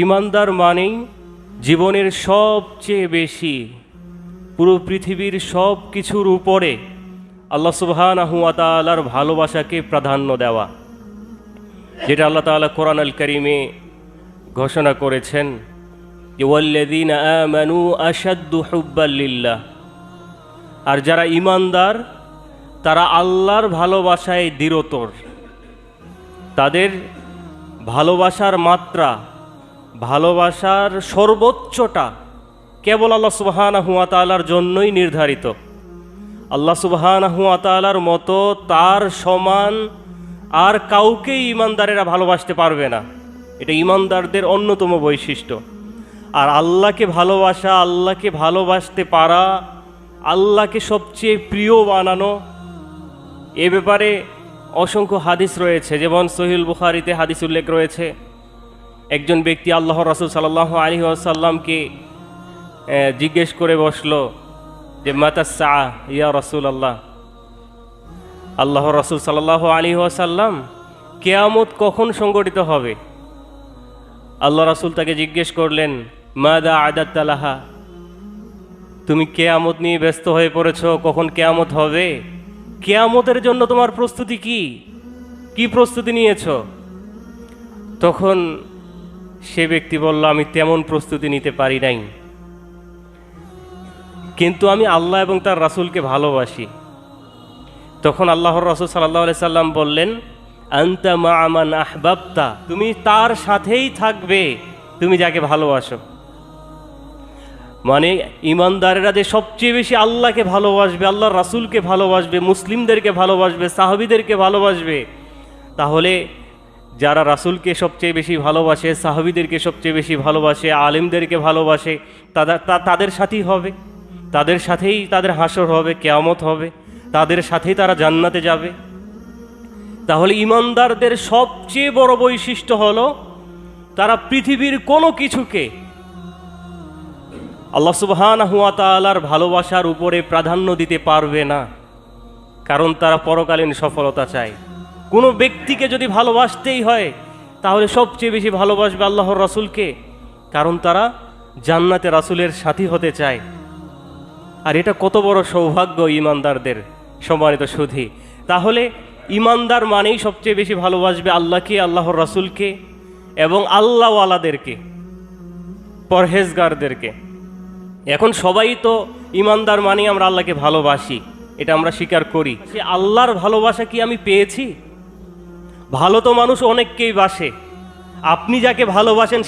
ইমানদার মানেই জীবনের সবচেয়ে বেশি পুরো পৃথিবীর সব কিছুর উপরে আল্লাহ সুবহানাহু ওয়া তাআলার ভালোবাসাকে প্রাধান্য দেওয়া, যেটা আল্লাহ তাআলা কোরআন আল কারীমে ঘোষণা করেছেন যে ওয়াল্লাযীনা আমানু আশাদ্দু হুব্বাল লিল্লাহ। আর যারা ঈমানদার তারা আল্লাহর ভালোবাসায় দৃঢ়তর। তাদের ভালোবাসার মাত্রা, ভালোবাসার সর্বোচ্চটা কেবল আল্লাহ সুবহানাহু ওয়া তাআলার জন্যই নির্ধারিত। আল্লাহ সুবহানাহু ওয়া তাআলার মতো তার সমান আর কাউকেই ঈমানদারেরা ভালোবাসতে পারবে না। এটা ঈমানদারদের অন্যতম বৈশিষ্ট্য। আর আল্লাহকে ভালোবাসা, আল্লাহকে ভালোবাসতে পারা, আল্লাহকে সবচেয়ে প্রিয় বানানো, এ ব্যাপারে অসংখ্য হাদিস রয়েছে। যেমন সহিহুল বুখারীতে হাদিস উল্লেখ রয়েছে, একজন ব্যক্তি আল্লাহর রাসূল সাল্লাল্লাহু আলাইহি ওয়াসাল্লামকে জিজ্ঞেস করে বসলো যে মাতা সাআ ইয়া রাসূলুল্লাহ, আল্লাহর রাসূল সাল্লাল্লাহু আলাইহি ওয়াসাল্লাম, কিয়ামত কখন সংঘটিত হবে? আল্লাহ রাসূল তাকে জিজ্ঞেস করলেন মাদা আদাত্তা লাহা, তুমি কিয়ামত নিয়ে ব্যস্ত হয়ে পড়েছো, কখন কিয়ামত হবে? কিয়ামতের জন্য তোমার প্রস্তুতি কি প্রস্তুতি নিয়েছো? তখন সে ব্যক্তি বলল, আমি তেমন প্রস্তুতি নিতে পারি নাই, কিন্তু আমি আল্লাহ এবং তার রাসূলকে ভালোবাসি। তখন আল্লাহর রাসূল সাল্লাল্লাহু আলাইহি সাল্লাম বললেন, আনতা মা মান আহবাবতা, তুমি তার সাথেই থাকবে তুমি যাকে ভালোবাসো। মানে ঈমানদারেরা যে সবচেয়ে বেশি আল্লাহকে ভালোবাসবে, আল্লাহর রাসূলকে ভালোবাসবে, মুসলিমদেরকে ভালোবাসবে, সাহাবীদেরকে ভালোবাসবে, তাহলে যারা রাসূলকে সবচেয়ে বেশি ভালোবাসে, সাহাবীদেরকে সবচেয়ে বেশি ভালোবাসে, আলেমদেরকে ভালোবাসে, তাদের সাথেই হবে, তাদের সাথেই তাদের হাসর হবে, কিয়ামত হবে, তাদের সাথেই তারা জান্নাতে যাবে। তাহলে ঈমানদারদের সবচেয়ে বড় বৈশিষ্ট্য হলো তারা পৃথিবীর কোনো কিছুকে আল্লাহ সুবহানাহু ওয়া তাআলার ভালোবাসার উপরে প্রাধান্য দিতে পারবে না, কারণ তারা পরকালীন সফলতা চায়। কোনো ব্যক্তিকে যদি ভালোবাসতেই হয় তাহলে সবচেয়ে বেশি ভালোবাসবে আল্লাহর রাসূলকে, কারণ তারা জান্নাতে রাসূলের সাথী হতে চায়। আর এটা কত বড় সৌভাগ্য ঈমানদারদের, সম্মানিত সুধী। তাহলে ঈমানদার মানেই সবচেয়ে বেশি ভালোবাসবে আল্লাহকে, আল্লাহর রাসূলকে এবং আল্লাহওয়ালাদেরকে, পরহেজগারদেরকে। এখন সবাই তো ঈমানদার মানেই আমরা আল্লাহকে ভালোবাসি, এটা আমরা স্বীকার করি। সে আল্লাহর ভালোবাসা কি আমি পেয়েছি? ভালো তো মানুষ অনেককেই বাসে, আপনি যাকে ভালোবাসেন